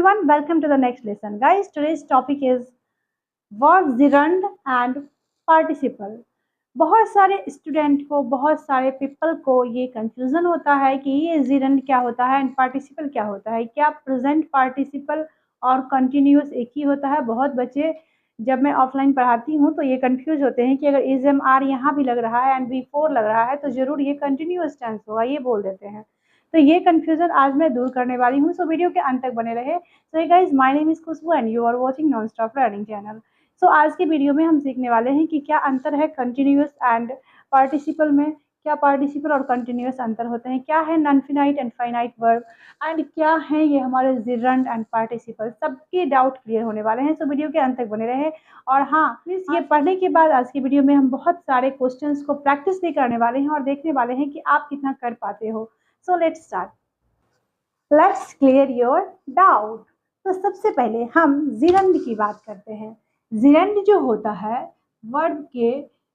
everyone, welcome to the next lesson. Guys, today's topic is verb gerund and participle. बहुत सारे student को, बहुत सारे पीपल को ये कंफ्यूजन होता है कि ये gerund क्या होता है एंड पार्टिसिपल क्या होता है। क्या प्रेजेंट पार्टिसिपल और कंटिन्यूस एक ही होता है? बहुत बच्चे, जब मैं ऑफलाइन पढ़ाती हूँ तो ये कंफ्यूज होते हैं कि अगर इज एम आर यहाँ भी लग रहा है एंड बी फोर लग रहा है तो जरूर ये कंटिन्यूस टेंस होगा, ये बोल देते हैं। तो ये कंफ्यूजन आज मैं दूर करने वाली हूँ, सो वीडियो के अंत तक बने रहे। So hey guys, my name is Khushbu and you are watching non stop learning channel. So आज के वीडियो में हम सीखने वाले हैं कि क्या अंतर है कंटिन्यूस एंड पार्टिसिपल में, क्या पार्टिसिपल और कंटिन्यूस अंतर होते हैं, क्या है non finite and finite verb and क्या है ये हमारे जिरंड एंड पार्टिसिपल। सबके डाउट क्लियर होने वाले हैं, सो वीडियो के अंत तक बने रहे। और हाँ प्लीज, ये पढ़ने के बाद आज की वीडियो में हम बहुत सारे क्वेश्चंस को प्रैक्टिस भी करने वाले हैं और देखने वाले हैं कि आप कितना कर पाते हो। So let's start, let's clear your doubt. तो सबसे पहले हम जिरंड की बात करते हैं। जिरंड जो होता है वर्ब के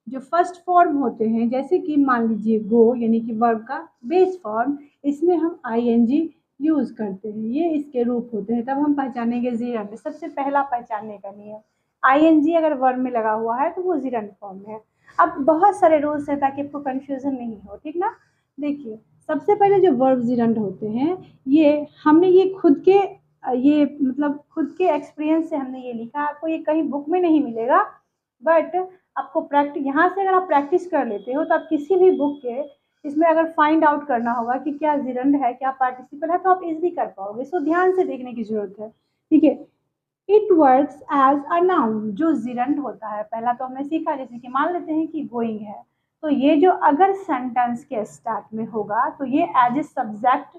जो फर्स्ट फॉर्म होते हैं, जैसे कि मान लीजिए गो यानी कि वर्ब का बेस फॉर्म, इसमें हम आईएनजी यूज करते हैं, ये इसके रूप होते हैं, तब हम पहचानेंगे जिरंड। सबसे पहला पहचानने का नियम, आईएनजी अगर वर्ब में लगा हुआ है तो वो जिरंड फॉर्म है। अब बहुत सारे रूल्स हैं ताकि आपको कंफ्यूजन नहीं हो, ठीक ना। देखिए, सबसे पहले जो वर्ब जिरंड होते हैं, ये हमने ये खुद के खुद के एक्सपीरियंस से हमने ये लिखा। आपको ये कहीं बुक में नहीं मिलेगा, बट आपको प्रैक्टिस यहाँ से अगर आप प्रैक्टिस कर लेते हो तो आप किसी भी बुक के इसमें अगर फाइंड आउट करना होगा कि क्या जिरंड है क्या पार्टिसिपल है तो आप इजीली कर पाओगे। सो ध्यान से देखने की जरूरत है, ठीक है। It works as a noun, जो जिरंड होता है, पहला तो हमने सीखा, जैसे कि मान लेते हैं कि गोइंग है, तो ये जो अगर सेंटेंस के स्टार्ट में होगा तो ये एज ए सब्जेक्ट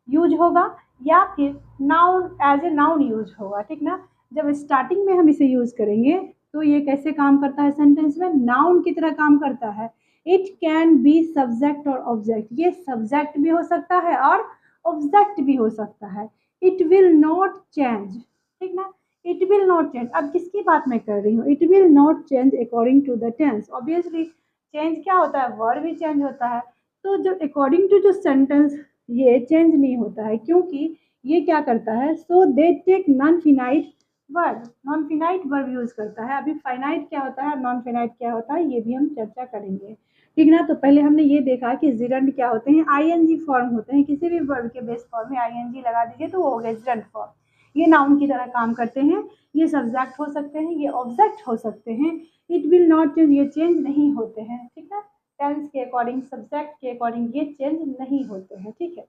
यूज होगा या फिर noun as a noun use होगा, ठीक ना। जब स्टार्टिंग में हम इसे यूज करेंगे तो ये कैसे काम करता है सेंटेंस में, नाउन की तरह काम करता है। इट कैन बी सब्जेक्ट और ऑब्जेक्ट, ये सब्जेक्ट भी हो सकता है और ऑब्जेक्ट भी हो सकता है। इट विल नॉट चेंज, ठीक ना, इट विल नॉट चेंज। अब किसकी बात मैं कर रही हूँ, it will not change according to the tense. Obviously change क्या होता है, वर्ड भी चेंज होता है, तो जो अकॉर्डिंग टू जो सेंटेंस ये चेंज नहीं होता है, क्योंकि ये क्या करता है, so they take non finite verb, non finite verb use करता है। अभी फाइनाइट क्या होता है, नॉन फिनाइट क्या होता है, ये भी हम चर्चा करेंगे, ठीक ना। तो पहले हमने ये देखा कि जिरंड क्या होते हैं, आईएनजी फॉर्म होते हैं, किसी भी वर्ब के बेस फॉर्म में आईएनजी लगा दीजिए तो वो हो गया जिरंड फॉर्म। ये नाउन की तरह काम करते हैं, ये सब्जेक्ट हो सकते हैं, ये ऑब्जेक्ट हो सकते हैं। इट विल नॉट चेंज, ये चेंज नहीं होते हैं, ठीक है। टेंस के अकॉर्डिंग, सब्जेक्ट के अकॉर्डिंग ये चेंज नहीं होते हैं, ठीक है।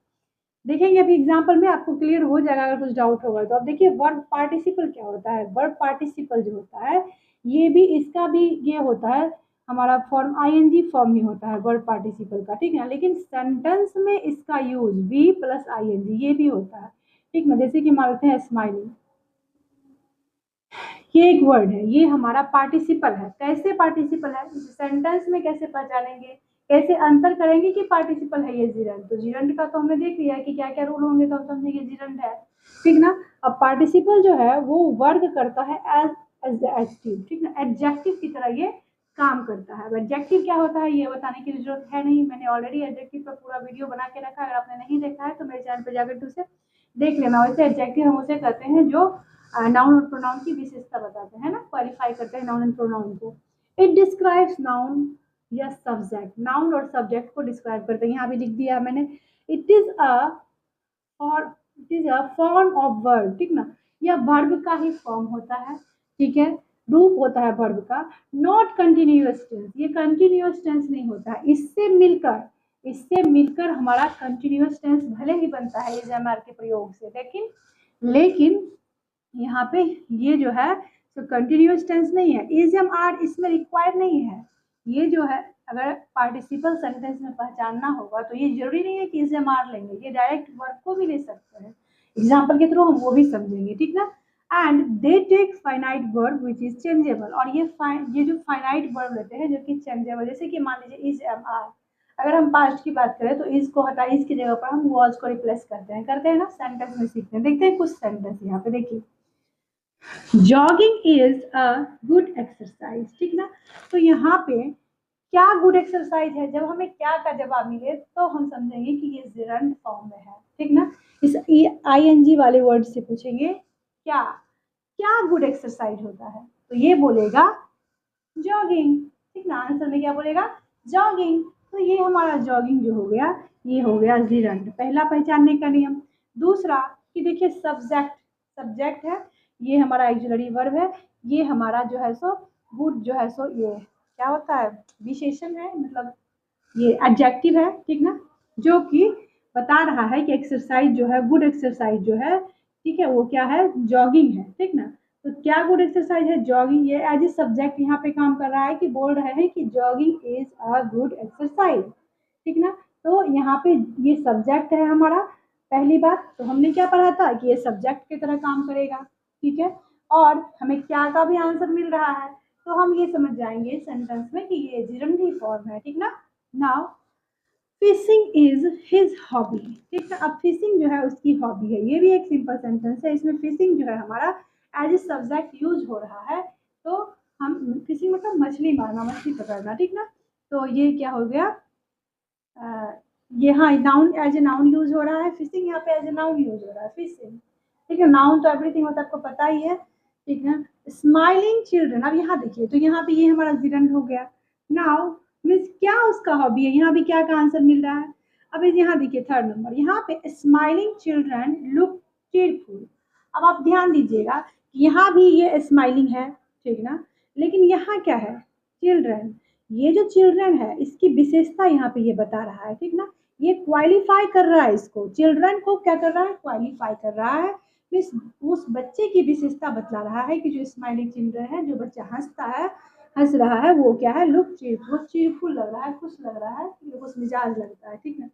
देखेंगे अभी एग्जाम्पल में, आपको क्लियर हो जाएगा अगर कुछ डाउट होगा तो। अब देखिए वर्ब पार्टिसिपल क्या होता है। वर्ब पार्टिसिपल जो होता है ये भी, इसका भी ये होता है, हमारा फॉर्म आईएनजी फॉर्म ही होता है वर्ब पार्टिसिपल का, ठीक है। लेकिन सेंटेंस में इसका यूज बी प्लस आईएनजी ये भी होता है, ठीक ना। जैसे कि मान लेते हैं स्माइलिंग, ये एक वर्ड है, ये हमारा पार्टिसिपल है। कैसे पार्टिसिपल है, सेंटेंस में कैसे पहचानेंगे, कैसे अंतर करेंगे कि पार्टिसिपल है ये जिरंड। तो जिरंड का तो हमने देख लिया कि क्या क्या रूल होंगे तो हम समझेंगे जिरंड है, ठीक ना। अब पार्टिसिपल जो है वो वर्क करता है एज एडजेक्टिव, ठीक ना, एडजेक्टिव की तरह ये काम करता है। एडजेक्टिव क्या होता है ये बताने की जरूरत है नहीं, मैंने ऑलरेडी एडजेक्टिव पर पूरा वीडियो बना के रखा है, अगर आपने नहीं देखा है तो मेरे चैनल पर जाकर उसे देख लेना। वैसे एडजेक्टिव हम उसे कहते हैं जो नाउन और प्रोनाउन की विशेषता बताते हैं ना, क्वालिफाई करते हैं नाउन एंड प्रोनाउन को। इट डिस्क्राइब्स नाउन या सब्जेक्ट, नाउन और सब्जेक्ट को डिस्क्राइब करते हैं, यहाँ भी लिख दिया मैंने। It is a form of verb, ठीक ना, यह वर्ब का ही फॉर्म होता है, ठीक है, रूप होता है वर्ब का। नॉट कंटिन्यूअस टेंस, ये कंटिन्यूअस टेंस नहीं होता है, इससे मिलकर हमारा कंटिन्यूअस टेंस भले ही बनता है इज एम आर के प्रयोग से, लेकिन यहाँ पे ये जो है तो कंटिन्यूअस टेंस नहीं है, इज एम आर इसमें रिक्वायर्ड नहीं है। ये जो है अगर पार्टिसिपल सेंटेंस में पहचानना होगा तो ये जरूरी नहीं है कि इज एम आर लेंगे, ये डायरेक्ट वर्ब को भी ले सकते हैं, एग्जाम्पल के थ्रू हम वो भी समझेंगे, ठीक ना। And they take finite verb which is changeable, और ये जो फाइनाइट वर्ब लेते हैं जो कि चेंजेबल, जैसे कि मान लीजिए इज एम आर, अगर हम पास्ट की बात करें तो इज को हटा इज की जगह पर हम वॉज को रिप्लेस करते हैं ना, सेंटेंस में सीखते हैं। देखते हैं कुछ सेंटेंस यहाँ पे, देखिए jogging is a good exercise, ठीक ना। तो यहाँ पे क्या गुड एक्सरसाइज है, जब हमें क्या का जवाब मिले तो हम समझेंगे कि ये जिरंड फॉर्म में है, ठीक ना। इस आईएनजी वाले वर्ड से पूछेंगे क्या क्या गुड एक्सरसाइज होता है, तो ये बोलेगा जॉगिंग, ठीक ना। आंसर में क्या बोलेगा, जॉगिंग। तो ये हमारा जॉगिंग जो हो गया, ये हो गया जिरंड, पहला पहचानने का नियम। दूसरा कि देखिए सब्जेक्ट, सब्जेक्ट है, ये हमारा एक्सिलरी वर्ब है, ये हमारा जो है सो गुड जो है सो ये क्या होता है, विशेषण है, मतलब ये एडजेक्टिव है, ठीक ना, जो कि बता रहा है कि एक्सरसाइज जो है, गुड एक्सरसाइज जो है, ठीक है, वो क्या है, जॉगिंग है, ठीक ना। तो क्या गुड एक्सरसाइज है, जॉगिंग। ये एज ए सब्जेक्ट यहाँ पे काम कर रहा है कि बोल रहे हैं कि jogging is a good exercise, ठीक ना। तो यहाँ पे ये सब्जेक्ट है हमारा, पहली बात तो हमने क्या पढ़ा था कि ये सब्जेक्ट की तरह काम करेगा, ठीक है। और हमें क्या का भी आंसर मिल रहा है, तो हम ये समझ जाएंगे सेंटेंस में कि ये जिरंडी फॉर्म है, ठीक ना। Now fishing is his hobby, ठीक है। अब फिशिंग जो है उसकी हॉबी है, ये भी एक सिंपल सेंटेंस है, इसमें फिशिंग जो है हमारा एज ए सब्जेक्ट यूज हो रहा है। तो हम फिशिंग मतलब मछली मारना, मछली पकड़ना, ठीक ना। तो ये क्या हो गया, ये हाँ noun, as a noun use हो रहा है, फिशिंग यहाँ पे एज ए नाउन यूज हो रहा है, फिशिंग, ठीक है। नाउन तो एवरीथिंग होता है, आपको पता ही है, ठीक है। स्माइलिंग चिल्ड्रन, अब यहाँ देखिए तो यहाँ पे ये हमारा जिरंड हो गया। नाउ मीन्स क्या उसका हॉबी है, यहाँ भी क्या का आंसर मिल रहा है। अब यहाँ देखिए थर्ड नंबर, यहाँ पे स्माइलिंग चिल्ड्रन लुक चीयरफुल। अब आप ध्यान दीजिएगा कि यहाँ भी ये स्माइलिंग है, ठीक ना, लेकिन यहाँ क्या है, चिल्ड्रन। ये जो चिल्ड्रन है इसकी विशेषता यहाँ पे ये बता रहा है, ठीक ना। ये क्वालिफाई कर रहा है, इसको चिल्ड्रन को क्या कर रहा है, क्वालिफाई कर रहा है। मीन्स उस बच्चे की विशेषता बतला रहा है कि जो स्माइलिंग चिल्ड्रन है, जो बच्चा हंसता है, हंस रहा है, वो क्या है, लुक चीयरफुल, चीयरफुल लग रहा है, खुश लग रहा है, खुश मिजाज लगता है, ठीक है।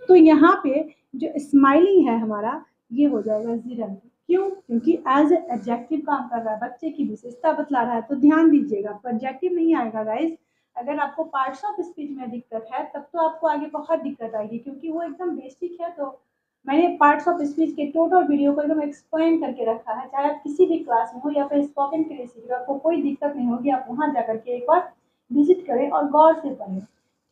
तो यहाँ पे जो स्माइलिंग है हमारा, ये हो जाएगा जिरंड। क्यों, क्योंकि एज एडजेक्टिव काम कर रहा है, बच्चे की विशेषता बतला रहा है। तो ध्यान दीजिएगा, एडजेक्टिव नहीं आएगा गाइस। अगर आपको पार्ट्स ऑफ स्पीच में दिक्कत है तब तो आपको आगे बहुत दिक्कत आएगी, क्योंकि वो एकदम बेसिक है। तो मैंने पार्ट्स ऑफ स्पीच के टोटल वीडियो को एकदम एक्सप्लेन करके रखा है, चाहे आप किसी भी क्लास में हो या फिर स्पोकन के लिए सीख रहे हो, आपको कोई दिक्कत नहीं होगी। आप वहाँ जा करके एक बार विजिट करें और गौर से पढ़ें,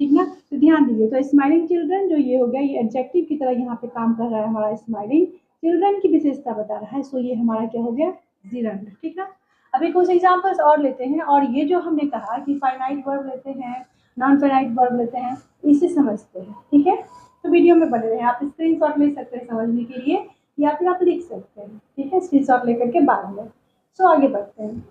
ठीक ना। तो ध्यान दीजिए, तो स्माइलिंग चिल्ड्रन जो ये हो गया, ये एडजेक्टिव की तरह यहाँ पे काम कर रहा है हमारा, स्माइलिंग चिल्ड्रन की विशेषता बता रहा है। सो ये हमारा क्या हो गया, जिरंड, ठीक ना। अभी कुछ एग्जाम्पल्स और लेते हैं, और ये जो हमने कहा कि फाइनाइट वर्ब लेते हैं, नॉन फाइनाइट वर्ब लेते हैं, इसे समझते हैं, ठीक है। तो वीडियो में बने रहे, आप स्क्रीनशॉट ले सकते हैं समझने के लिए, या फिर आप लिख सकते हैं, ठीक है, स्क्रीनशॉट लेकर के बाद में। सो आगे बढ़ते हैं।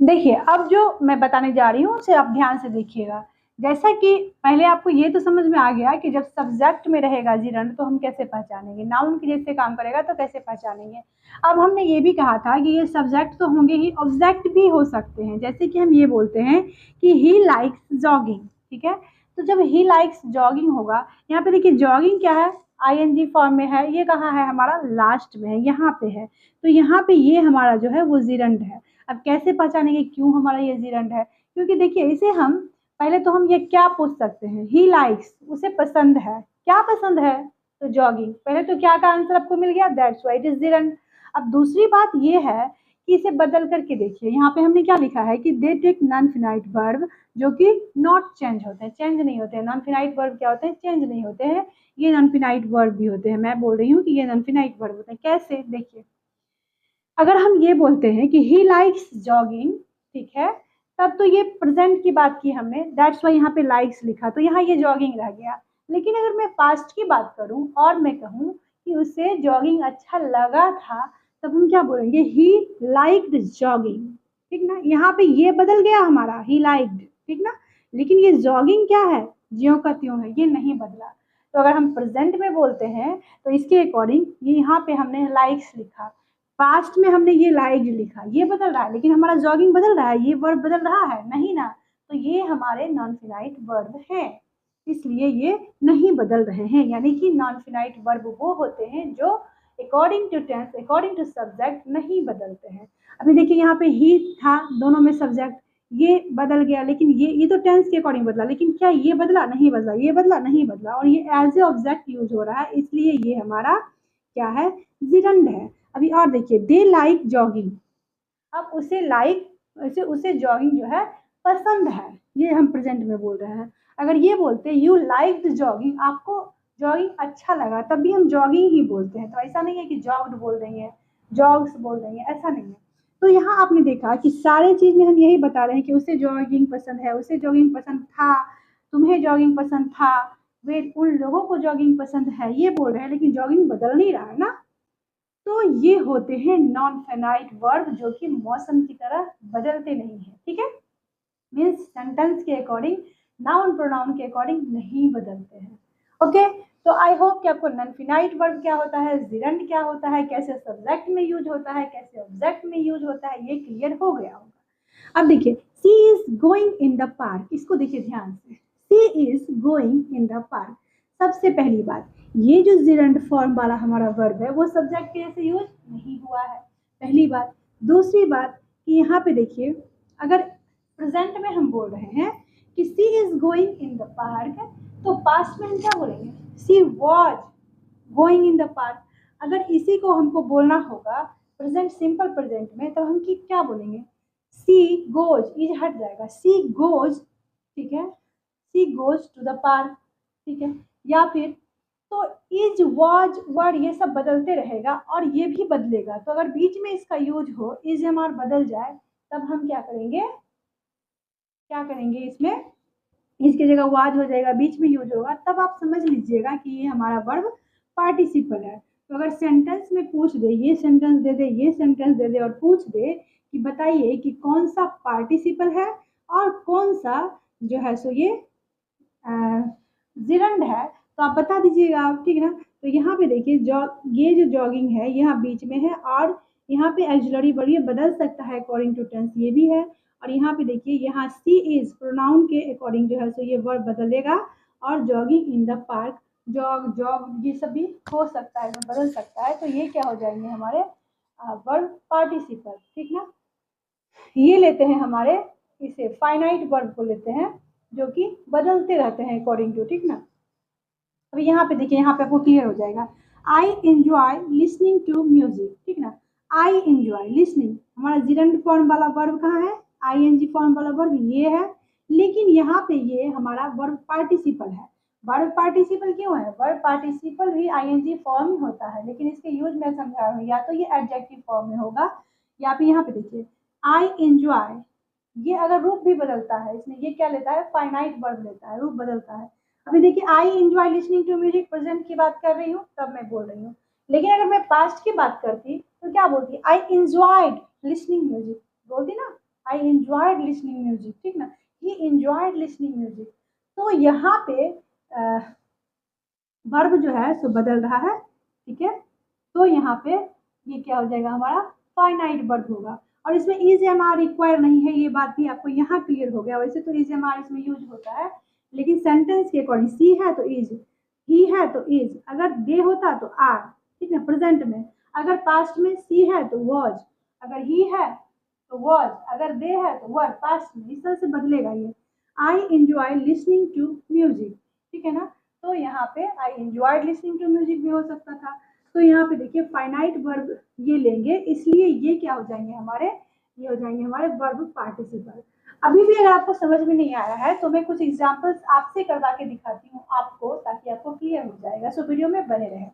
देखिए अब जो मैं बताने जा रही हूँ उसे आप ध्यान से देखिएगा। जैसा कि पहले आपको ये तो समझ में आ गया कि जब सब्जेक्ट में रहेगा जिरंड तो हम कैसे पहचानेंगे, नाउन के जैसे काम करेगा तो कैसे पहचानेंगे। अब हमने ये भी कहा था कि ये सब्जेक्ट तो होंगे ही, ऑब्जेक्ट भी हो सकते हैं। जैसे कि हम ये बोलते हैं कि ही लाइक्स जॉगिंग, ठीक है। तो जब ही लाइक्स जॉगिंग होगा, यहाँ पे देखिए जॉगिंग क्या है, ING फॉर्म में है, ये कहाँ है हमारा, लास्ट में है, यहाँ पे है। तो यहाँ पे ये हमारा जो है वो जिरंड है। अब कैसे पहचानेंगे क्यों हमारा ये जिरंड है, क्योंकि देखिए इसे हम पहले तो हम ये क्या पूछ सकते हैं, ही लाइक्स, उसे पसंद है, क्या पसंद है, तो जॉगिंग। पहले तो क्या का आंसर आपको मिल गया, that's why it is gerund. अब दूसरी बात ये है कि इसे बदल करके देखिए, यहाँ पे हमने क्या लिखा है कि they take non finite verb, जो कि नॉट चेंज होते हैं, चेंज नहीं होते हैं। नॉन फिनाइट वर्ब क्या होते हैं, चेंज नहीं होते हैं। ये नॉन फिनाइट वर्ब भी होते हैं, मैं बोल रही हूँ कि ये नॉन फिनाइट वर्ब होते हैं। कैसे, देखिए अगर हम ये बोलते हैं कि ही लाइक्स जॉगिंग, ठीक है, तब तो ये प्रेजेंट की बात की हमने, दैट्स वाई यहाँ पे लाइक्स लिखा, तो यहाँ ये जॉगिंग रह गया। लेकिन अगर मैं पास्ट की बात करूँ और मैं कहूँ कि उसे जॉगिंग अच्छा लगा था, तब हम क्या बोलेंगे, ही लाइक्ड जॉगिंग, ठीक ना। यहाँ पे ये बदल गया हमारा, ही लाइक्ड, ठीक ना। लेकिन ये जॉगिंग क्या है, ज्यों का त्यों है, ये नहीं बदला। तो अगर हम प्रेजेंट में बोलते हैं तो इसके अकॉर्डिंग ये यहाँ पे हमने लाइक्स लिखा, पास्ट में हमने ये लाइक लिखा, ये बदल रहा है, लेकिन हमारा जॉगिंग बदल रहा है, ये वर्ब बदल रहा है नहीं ना। तो ये हमारे नॉन फिनाइट वर्ब है, इसलिए ये नहीं बदल रहे हैं। यानी कि नॉन फिनाइट वर्ब वो होते हैं जो according to tense, according to subject नहीं बदलते हैं। अभी देखिए यहाँ पे ही था, दोनों में सब्जेक्ट, ये बदल गया, लेकिन ये तो टेंस के अकॉर्डिंग बदला, लेकिन क्या ये बदला, नहीं बदला, ये बदला, नहीं बदला, और ये एज ए ऑब्जेक्ट यूज हो रहा है, इसलिए ये हमारा क्या है, जिरंड है। अभी और देखिए, दे लाइक जॉगिंग, अब उसे लाइक, उसे जॉगिंग जो है पसंद है, ये हम प्रेजेंट में बोल रहे हैं। अगर ये बोलते यू लाइक द जॉगिंग, आपको जॉगिंग अच्छा लगा, तब भी हम जॉगिंग ही बोलते हैं। तो ऐसा नहीं है कि जॉग्ड बोल रही हैं, जॉग्स बोल रही हैं, ऐसा नहीं है। तो यहाँ आपने देखा कि सारे चीज़ में हम यही बता रहे हैं कि उसे जॉगिंग पसंद है, उसे जॉगिंग पसंद था, तुम्हें जॉगिंग पसंद था, वे उन लोगों को जॉगिंग पसंद है, ये बोल रहे हैं, लेकिन जॉगिंग बदल नहीं रहा है ना। तो ये होते हैं नॉन फाइनाइट वर्ब जो कि मौसम की तरह बदलते नहीं है, ठीक है। मीन्स सेंटेंस के अकॉर्डिंग, नाउन प्रोनाउन के अकॉर्डिंग नहीं बदलते हैं। ओके, तो आई होप कि आपको नॉन फाइनाइट वर्ब क्या होता है, जिरंड क्या होता है, कैसे सब्जेक्ट में यूज होता है, कैसे ऑब्जेक्ट में यूज होता है, ये क्लियर हो गया होगा। अब देखिए, she is going in the park, इसको देखिए ध्यान से, she is going in the park. सबसे पहली बात, ये जो जिरंड फॉर्म वाला हमारा वर्ब है वो सब्जेक्ट के जैसे यूज नहीं हुआ है, पहली बात। दूसरी बात कि यहाँ पे देखिए, अगर प्रेजेंट में हम बोल रहे हैं कि she is going in the park, तो पास्ट में हम क्या बोलेंगे, she was going in the park. अगर इसी को हमको बोलना होगा प्रेजेंट, सिंपल प्रेजेंट में, तो हम की क्या बोलेंगे, सी गोज, इज हट जाएगा, सी गोज, ठीक है, she goes to the park, ठीक है। या फिर तो इज वॉज वर्ड ये सब बदलते रहेगा और ये भी बदलेगा, तो अगर बीच में इसका यूज हो, इज हमारा बदल जाए, तब हम क्या करेंगे, क्या करेंगे इसमें, इसकी जगह वाज हो जाएगा, बीच में यूज होगा, तब आप समझ लीजिएगा कि ये हमारा वर्ब पार्टिसिपल है। तो अगर सेंटेंस में पूछ दे, ये सेंटेंस दे दे, ये सेंटेंस दे दे और पूछ दे कि बताइए कि कौन सा पार्टिसिपल है और कौन सा जो है सो ये जिरंड है, तो आप बता दीजिएगा आप, ठीक है ना। तो यहाँ पे देखिए, ये जो जॉगिंग है यहाँ बीच में है, और यहाँ पे एक्सिलरी वर्ड ये बदल सकता है अकॉर्डिंग टू टेंस, ये भी है। और यहाँ पे देखिए, यहाँ सी इज प्रोनाउन के अकॉर्डिंग जो है सो ये वर्ड बदलेगा, और jogging in the park, jog jog ये सब भी हो सकता है, बदल सकता है, तो ये क्या हो जाएंगे हमारे वर्ब पार्टिसिपल, ठीक ना। ये लेते हैं हमारे, इसे फाइनाइट वर्ब को लेते हैं जो कि बदलते रहते हैं अकॉर्डिंग टू, ठीक ना। अभी यहाँ पे देखिए, यहाँ पे आपको क्लियर हो जाएगा, I enjoy listening to music, ठीक ना। आई इंजॉय लिसनिंग, हमारा जिरंड फॉर्म वाला वर्ब कहाँ है, आई एन जी फॉर्म वाला वर्ब ये है, लेकिन यहाँ पे ये हमारा वर्ब पार्टिसिपल है। वर्ब पार्टिसिपल क्यों है, वर्ब पार्टिसिपल भी आई एन जी फॉर्म ही होता है, लेकिन इसके यूज में समझा रहा हूँ, या तो ये एडजेक्टिव फॉर्म में होगा, या फिर यहाँ पे देखिए आई इंजॉय, ये अगर रूप भी बदलता है इसमें, ये क्या लेता है, फाइनाइट वर्ब लेता है, रूप बदलता है। अभी देखिए, I enjoy listening to music, present की बात कर रही हूँ तब मैं बोल रही हूँ, लेकिन अगर मैं पास्ट की बात करती तो क्या बोलती, आई इंजॉयड लिसनिंग म्यूजिक, बोलती ना, आई इंजॉयड लिसनिंग म्यूजिक, ठीक ना, ही इंजॉयड लिसनिंग म्यूजिक। तो यहाँ पे वर्ब जो है सो बदल रहा है, ठीक है। तो यहाँ पे ये क्या हो जाएगा, हमारा फाइनाइट वर्ब होगा, और इसमें इज एम आर रिक्वायर नहीं है, ये बात भी आपको यहाँ क्लियर हो गया। वैसे तो इज एम आर इसमें यूज होता है, लेकिन सेंटेंस के अकॉर्डिंग, सी है तो इज, ही है तो इज, अगर दे होता तो आर, ठीक है, प्रेजेंट में। अगर पास्ट में सी है तो वॉज, अगर ही है तो वॉज, अगर दे है तो वर, पास्ट में, इस तरह से बदलेगा ये। I enjoy listening to music, ठीक है ना। तो यहाँ पे I enjoyed listening to music भी हो सकता था। तो यहाँ पे देखिए, फाइनाइट वर्ब ये लेंगे, इसलिए ये क्या हो जाएंगे हमारे, ये हो जाएंगे हमारे वर्ब पार्टिसिपल। अभी भी अगर आपको समझ में नहीं आया है तो मैं कुछ एग्जांपल्स आपसे करवा के दिखाती हूँ आपको, ताकि आपको क्लियर हो जाएगा, सो वीडियो में बने रहें।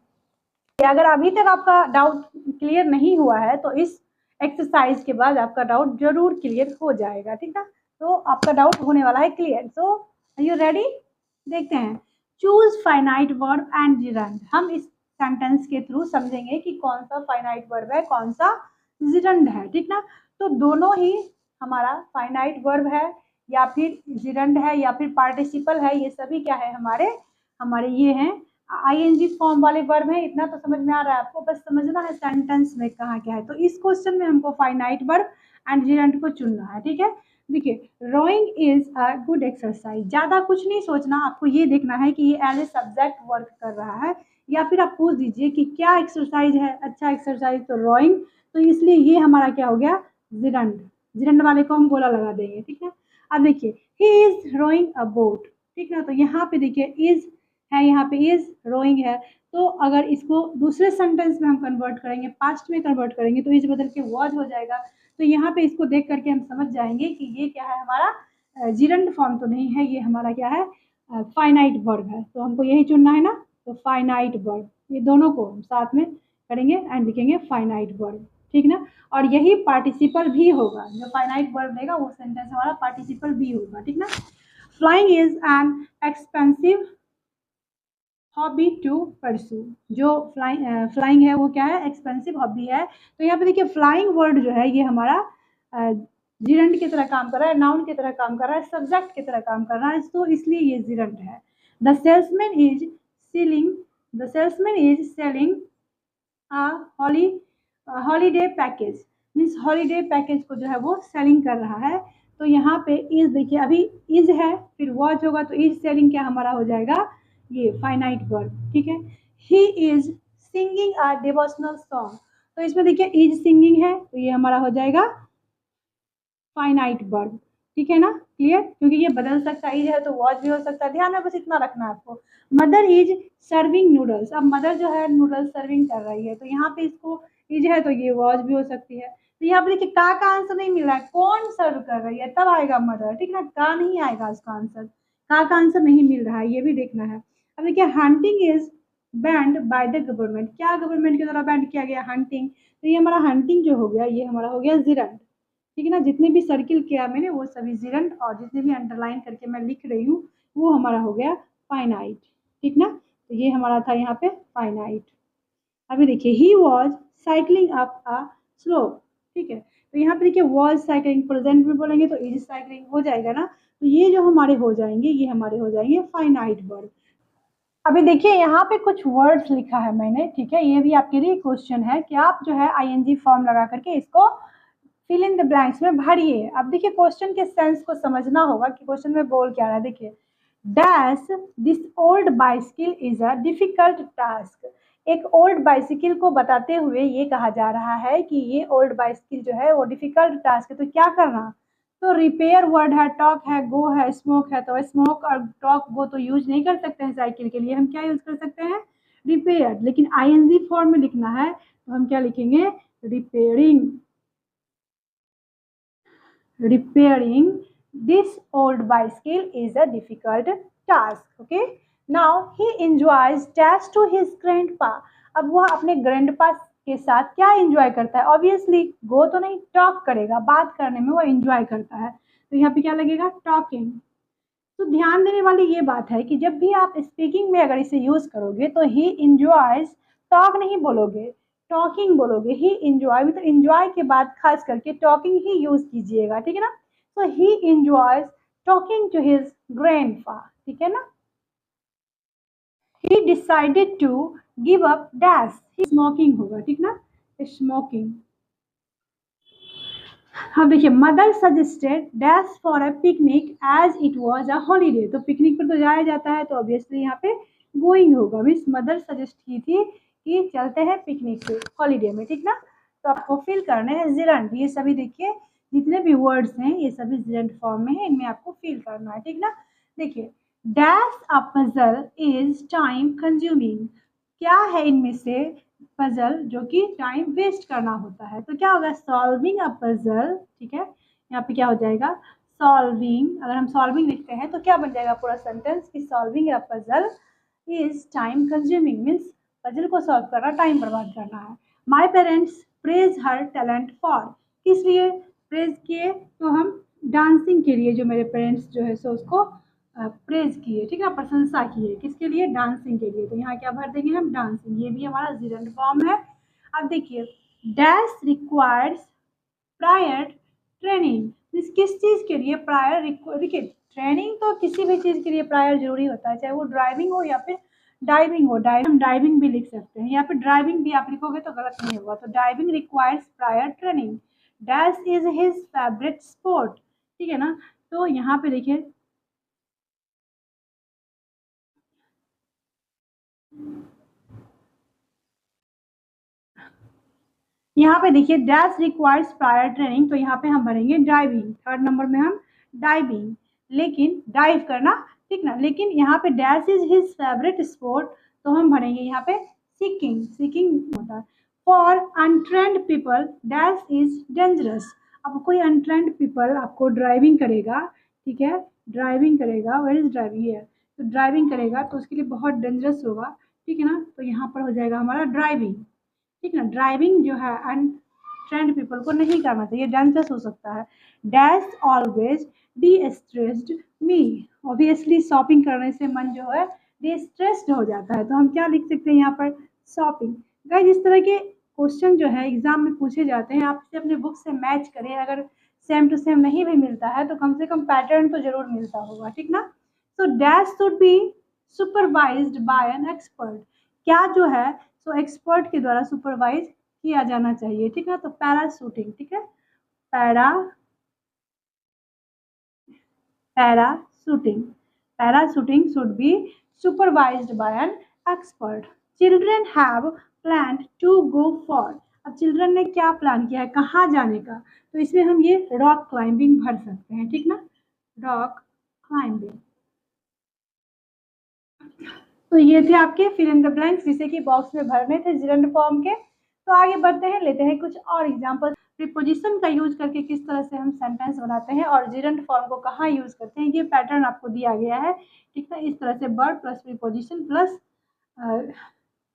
अगर अभी तक आपका डाउट क्लियर नहीं हुआ है तो इस एक्सरसाइज के बाद आपका डाउट जरूर क्लियर हो जाएगा, ठीक है। तो आपका डाउट होने वाला है clear, so are you ready. देखते हैं, choose finite verb and gerund. हम इस सेंटेंस के थ्रू समझेंगे कि कौन सा फाइनाइट वर्ब है, कौन सा जिरंड है, ठीक ना। तो दोनों ही हमारा फाइनाइट वर्ब है, या फिर जिरंड है, या फिर पार्टिसिपल है, ये सभी क्या है हमारे, हमारे ये हैं आईएनजी फॉर्म वाले वर्ब है। इतना तो समझ में आ रहा है आपको, बस समझना है सेंटेंस में कहाँ क्या है। तो इस क्वेश्चन में हमको फाइनाइट वर्ब एंड जिरंड को चुनना है, ठीक है। देखिए, rowing is a good exercise, ज़्यादा कुछ नहीं सोचना, आपको ये देखना है कि ये एज ए सब्जेक्ट वर्क कर रहा है, या फिर आप पूछ दीजिए कि क्या एक्सरसाइज है, अच्छा एक्सरसाइज तो रोइंग, तो इसलिए ये हमारा क्या हो गया, जिरंड, जिरंड वाले को हम गोला लगा देंगे, ठीक है। अब देखिए, he is rowing a boat, ठीक है। तो यहाँ पे देखिए इज है, यहाँ पे इज रोइंग है, तो अगर इसको दूसरे सेंटेंस में हम कन्वर्ट करेंगे, पास्ट में कन्वर्ट करेंगे, तो इज बदल के वॉज हो जाएगा। तो यहाँ पे इसको देख करके हम समझ जाएंगे कि ये क्या है, हमारा जिरंड फॉर्म तो नहीं है, ये हमारा क्या है, फाइनाइट वर्ब है। तो हमको यही चुनना है ना, तो फाइनाइट वर्ब, ये दोनों को साथ में करेंगे एंड लिखेंगे फाइनाइट वर्ब, ठीक ना। और यही पार्टिसिपल भी होगा, जो फाइनाइट वर्ब देगा वो सेंटेंस हमारा पार्टिसिपल भी होगा, ठीक ना। Flying is an expensive hobby to pursue. जो फ्लाइंग है वो क्या है, एक्सपेंसिव हॉबी है। तो यहाँ पे देखिए फ्लाइंग वर्ड जो है ये हमारा जिरंड की तरह काम कर रहा है, नाउन की तरह काम कर रहा है, सब्जेक्ट की तरह काम कर रहा है, तो इसलिए ये जिरंड है। The salesman is selling the salesman is selling holi holiday package, means holiday package को जो है वो सेलिंग कर रहा है। तो यहाँ पे इज देखिए, अभी इज है फिर वॉच होगा, तो इज सेलिंग क्या हमारा हो जाएगा, ये फाइनाइट वर्ब, ठीक है। He is singing a devotional song, तो इसमें देखिए इज सिंगिंग है तो ये हमारा हो जाएगा फाइनाइट वर्ब, ठीक है ना, क्लियर। क्योंकि ये बदल सकता है, इज है तो वॉच भी हो सकता है, ध्यान में बस इतना रखना है आपको। मदर इज सर्विंग नूडल्स, अब मदर जो है नूडल्स सर्विंग कर रही है, तो यहाँ पे इसको इज है तो ये वॉच भी हो सकती है। तो यहाँ पे देखिए का आंसर नहीं मिल रहा है, कौन सर्व कर रही है तब आएगा मदर, ठीक ना, का नहीं आएगा उसका आंसर, का आंसर नहीं मिल रहा है, ये भी देखना है। अब देखिए hunting is band by the government, क्या गवर्नमेंट के द्वारा बैंड किया गया हंटिंग, तो ये हमारा हंटिंग जो हो गया ये हमारा हो गया जिरंड, ठीक है ना। जितने भी सर्किल किया मैंने वो सभी जिरंड, और जितने भी अंडरलाइन करके मैं लिख रही हूँ वो हमारा हो गया फाइनाइट, ठीक ना। तो ये हमारा था यहाँ पे फाइनाइट। अभी देखिए he was cycling up a slope, ठीक है। तो यहाँ पे देखिए वॉज साइकिलिंग, प्रेजेंट में बोलेंगे तो इज साइकिलिंग हो जाएगा ना, तो ये जो हमारे हो जाएंगे ये हमारे हो जाएंगे फाइनाइट वर्ब। अभी देखिए यहाँ पे कुछ वर्ड्स लिखा है मैंने, ठीक है, ये भी आपके लिए क्वेश्चन है कि आप जो है आईएनजी फॉर्म लगा करके इसको फिल इन द ब्लैंक्स में भरिए। अब देखिए क्वेश्चन के सेंस को समझना होगा कि क्वेश्चन में बोल क्या रहा है। देखिए dash this old bicycle is a difficult task, एक ओल्ड बाइसिकल को बताते हुए ये कहा जा रहा है कि ये ओल्ड बाइसिकल जो है वो डिफिकल्ट टास्क है, तो क्या करना, तो रिपेयर वर्ड है, टॉक है, गो है, स्मोक है, तो स्मोक और टॉक गो तो यूज नहीं कर सकते हैं साइकिल के लिए, हम क्या यूज कर सकते हैं, रिपेयर। लेकिन आईएनजी फॉर्म में लिखना है तो हम क्या लिखेंगे, repairing, repairing this old bicycle is a difficult task. Okay, now he enjoys dash to his grandpa, अब वह अपने ग्रैंडपा के साथ क्या एंजॉय करता है, ऑब्वियसली गो तो नहीं, टॉक करेगा, बात करने में वो एंजॉय करता है, तो यहाँ पे क्या लगेगा, टॉकिंग। तो ध्यान देने वाली ये बात है कि जब भी आप स्पीकिंग में अगर इसे यूज करोगे तो ही इंजॉयज, टॉक नहीं बोलोगे, टॉकिंग बोलोगे। ही इंजॉय मतलब इंजॉय के बाद खास करके टॉकिंग ही यूज कीजिएगा, ठीक है ना। तो he enjoys talking to his grandpa, ठीक है ना। He decided to give up dash, smoking होगा, ठीक ना, स्मोकिंग। हाँ देखिए mother suggested dash for a picnic as it was a holiday, तो पिकनिक पर तो जाया जाता है तो ऑब्वियसली यहाँ पे गोइंग होगा, मीन्स मदर सजेस्ट की थी कि चलते हैं पिकनिक पे हॉलीडे में, ठीक ना। तो आपको फिल करने हैं जिरंड, ये सभी देखिए जितने भी वर्ड्स हैं ये सभी जिरंड फॉर्म में है, इनमें आपको फिल करना है, ठीक ना। देखिए dash a puzzle is time consuming, क्या है इनमें से पजल जो कि टाइम वेस्ट करना होता है, तो क्या होगा, सॉल्विंग अ पजल, ठीक है। यहाँ पे क्या हो जाएगा, सॉल्विंग, अगर हम सॉल्विंग लिखते हैं तो क्या बन जाएगा पूरा सेंटेंस कि solving a puzzle is time consuming, means puzzle को सॉल्व करना टाइम बर्बाद करना है। My parents praise her talent for, किस लिए प्रेज किए, तो हम डांसिंग के लिए, जो मेरे पेरेंट्स जो है सो उसको प्रेज किए, ठीक है, प्रशंसा किए, किसके लिए, डांसिंग के लिए, तो यहाँ क्या भर देंगे हम, डांसिंग, ये भी हमारा जिरंड फॉर्म है। अब देखिए डैश रिक्वायर्स प्रायर ट्रेनिंग, किस चीज़ के लिए प्रायर, देखिए ट्रेनिंग तो किसी भी चीज़ के लिए प्रायर जरूरी होता है, चाहे वो ड्राइविंग हो या फिर डाइविंग हो, हम डाइविंग भी लिख सकते हैं, या फिर ड्राइविंग भी आप लिखोगे तो गलत नहीं होगा, तो diving requires prior training, dash is his favourite sport, ठीक है ना। तो यहाँ पे देखिए यहाँ पे देखिए डैश रिक्वायर्स प्रायर ट्रेनिंग, तो यहाँ पे हम भरेंगे ड्राइविंग, थर्ड नंबर में हम डाइविंग, लेकिन डाइव करना, ठीक ना, लेकिन यहाँ पे dash is his favourite sport, तो हम भरेंगे यहाँ पे सीकिंग, सीकिंग होता है। For untrained people dash is dangerous, अब कोई अनट्रेंड पीपल आपको ड्राइविंग करेगा, ठीक है, ड्राइविंग करेगा, वेयर इज ड्राइविंग है, तो ड्राइविंग करेगा तो उसके लिए बहुत डेंजरस होगा, ठीक है ना, तो यहाँ पर हो जाएगा हमारा ड्राइविंग। ठीक ना। ड्राइविंग जो है अनट्रेंड पीपल को नहीं करना चाहिए, डेंजरस हो सकता है। डैश ऑलवेज डी स्ट्रेस्ड मी। ऑब्वियसली शॉपिंग करने से मन जो है डी स्ट्रेस्ड हो जाता है, तो हम क्या लिख सकते हैं यहाँ पर, शॉपिंग। गाइस इस तरह के क्वेश्चन जो है एग्जाम में पूछे जाते हैं, आप इसे अपने बुक से मैच करें। अगर सेम टू सेम नहीं भी मिलता है तो कम से कम पैटर्न तो जरूर मिलता होगा, ठीक ना। So dash should be supervised by an expert. क्या जो है सो एक्सपर्ट के द्वारा सुपरवाइज किया जाना चाहिए, ठीक है। तो पैराशूटिंग, ठीक है, parachuting, parachuting should be supervised by an expert. Children have plan to go for. अब चिल्ड्रन ने क्या प्लान किया है, कहाँ जाने का, तो इसमें हम ये रॉक क्लाइंबिंग भर सकते हैं, ठीक ना, रॉक क्लाइंबिंग। तो ये थे आपके फिल इन द ब्लैंक्स, जिसे कि बॉक्स में भरने थे जिरंड फॉर्म के। तो आगे बढ़ते हैं, लेते हैं कुछ और एग्जांपल। प्रीपोजिशन का यूज करके किस तरह से हम सेंटेंस बनाते हैं और जिरंड फॉर्म को कहाँ यूज करते हैं, ये पैटर्न आपको दिया गया है, ठीक है। इस तरह से वर्ब प्लस प्रीपोजिशन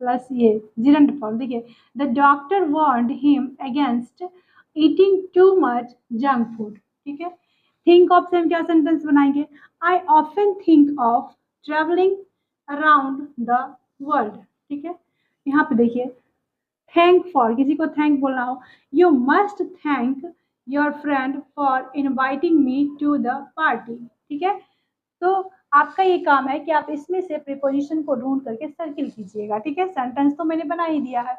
प्लस ये जिरंड फॉर्म। देखिए, the doctor warned him against eating too much junk food, ठीक है। थिंक ऑफ से हम क्या सेंटेंस बनाएंगे, I often think of travelling around the world, ठीक है। यहाँ पे देखिए, थैंक फॉर, किसी को थैंक बोलना हो, you must thank your friend for inviting me to the party, ठीक है। तो आपका ये काम है कि आप इसमें से प्रीपोजिशन को ढूंढ करके सर्किल कीजिएगा, ठीक है। सेंटेंस तो मैंने बना ही दिया है।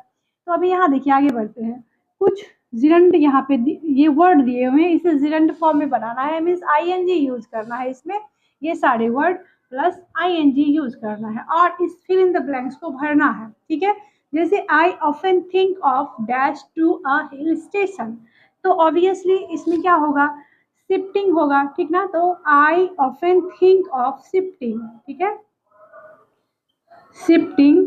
तो अभी यहाँ देखिए, आगे बढ़ते हैं। कुछ जिरंड यहाँ पे ये वर्ड दिए हुए हैं, इसे जिरंड फॉर्म में बनाना है, मीन्स आईएनजी यूज करना है इसमें, ये सारे वर्ड प्लस आईएनजी यूज करना है और इस फिल इन द ब्लैंक्स को भरना है, ठीक है। जैसे I often think of dash to a hill station, तो ऑब्वियसली इसमें क्या होगा, शिफ्टिंग होगा, ठीक ना। तो I often think of shifting, ठीक है, shifting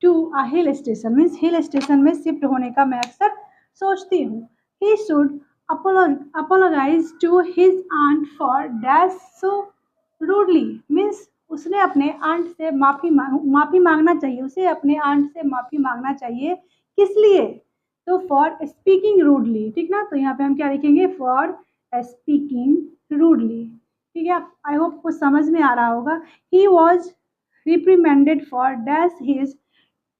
to a hill station, means hill station में शिफ्ट होने का मैं अक्सर सोचती हूँ। He should apologize to his aunt for dash so rudely, मीन्स उसने अपने आंट से माफ़ी मांगना चाहिए, उसे अपने आंट से माफ़ी मांगना चाहिए, किस लिए, तो फॉर स्पीकिंग रूडली, ठीक ना। तो यहाँ पे हम क्या लिखेंगे, फॉर स्पीकिंग रूडली, ठीक है। आई होप कुछ समझ में आ रहा होगा। He was reprimanded for dash his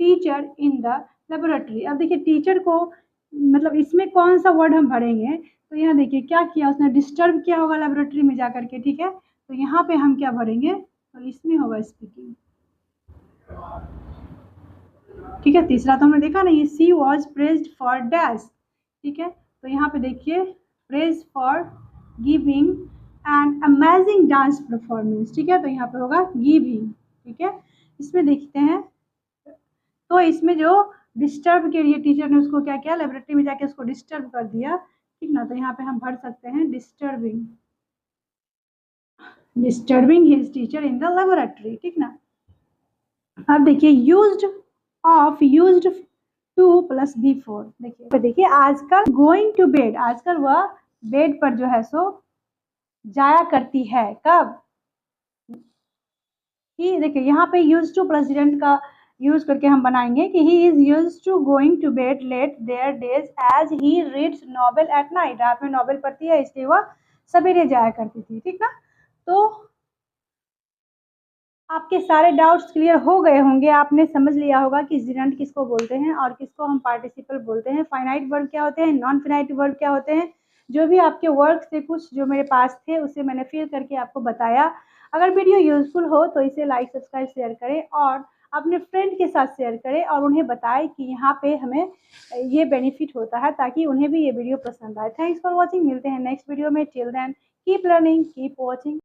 teacher in the laboratory. अब देखिए, टीचर को मतलब इसमें कौन सा वर्ड हम भरेंगे, तो यहाँ देखिए क्या किया उसने, डिस्टर्ब किया होगा लेबोरेटरी में जाकर के, ठीक है। तो यहाँ पे हम क्या भरेंगे, तो इसमें होगा स्पीकिंग, ठीक है। तीसरा तो हमने देखा नहीं, सी वॉज प्रेज्ड फॉर डैश, ठीक है। तो यहाँ पे देखिए, praise for giving and amazing dance performance, ठीक है। तो यहाँ पे होगा गिविंग, ठीक है। इसमें देखते हैं, तो इसमें जो डिस्टर्ब के लिए टीचर ने उसको क्या किया, लेबोरेटरी में जाके उसको डिस्टर्ब कर दिया, ठीक ना। तो यहाँ पे हम भर सकते हैं disturbing, disturbing his teacher in the laboratory, ठीक ना। अब देखिए, used of, used to plus b four, देखिए आजकल गोइंग टू बेड, आजकल वह बेड पर जो है सो जाया करती है, कब, ही, देखिए यहाँ पे यूज टू प्लस डिडंट का यूज करके हम बनाएंगे कि he is use to going to bed late their days as he reads novel at night, रात में नॉवेल पढ़ती है इसलिए वह सवेरे जाया करती थी, ठीक ना। तो आपके सारे डाउट्स क्लियर हो गए होंगे, आपने समझ लिया होगा कि जिरंट किसको बोलते हैं और किसको हम पार्टिसिपल बोलते हैं, फाइनाइट वर्ब क्या होते हैं, नॉन फाइनाइट वर्ब क्या होते हैं। जो भी आपके वर्क से कुछ जो मेरे पास थे उसे मैंने फिल करके आपको बताया। अगर वीडियो यूजफुल हो तो इसे लाइक सब्सक्राइब शेयर करें और अपने फ्रेंड के साथ शेयर करें और उन्हें बताएं कि यहाँ पे हमें ये बेनिफिट होता है, ताकि उन्हें भी ये वीडियो पसंद आए। थैंक्स फॉर वॉचिंग, मिलते हैं नेक्स्ट वीडियो में। Till then keep learning, keep watching.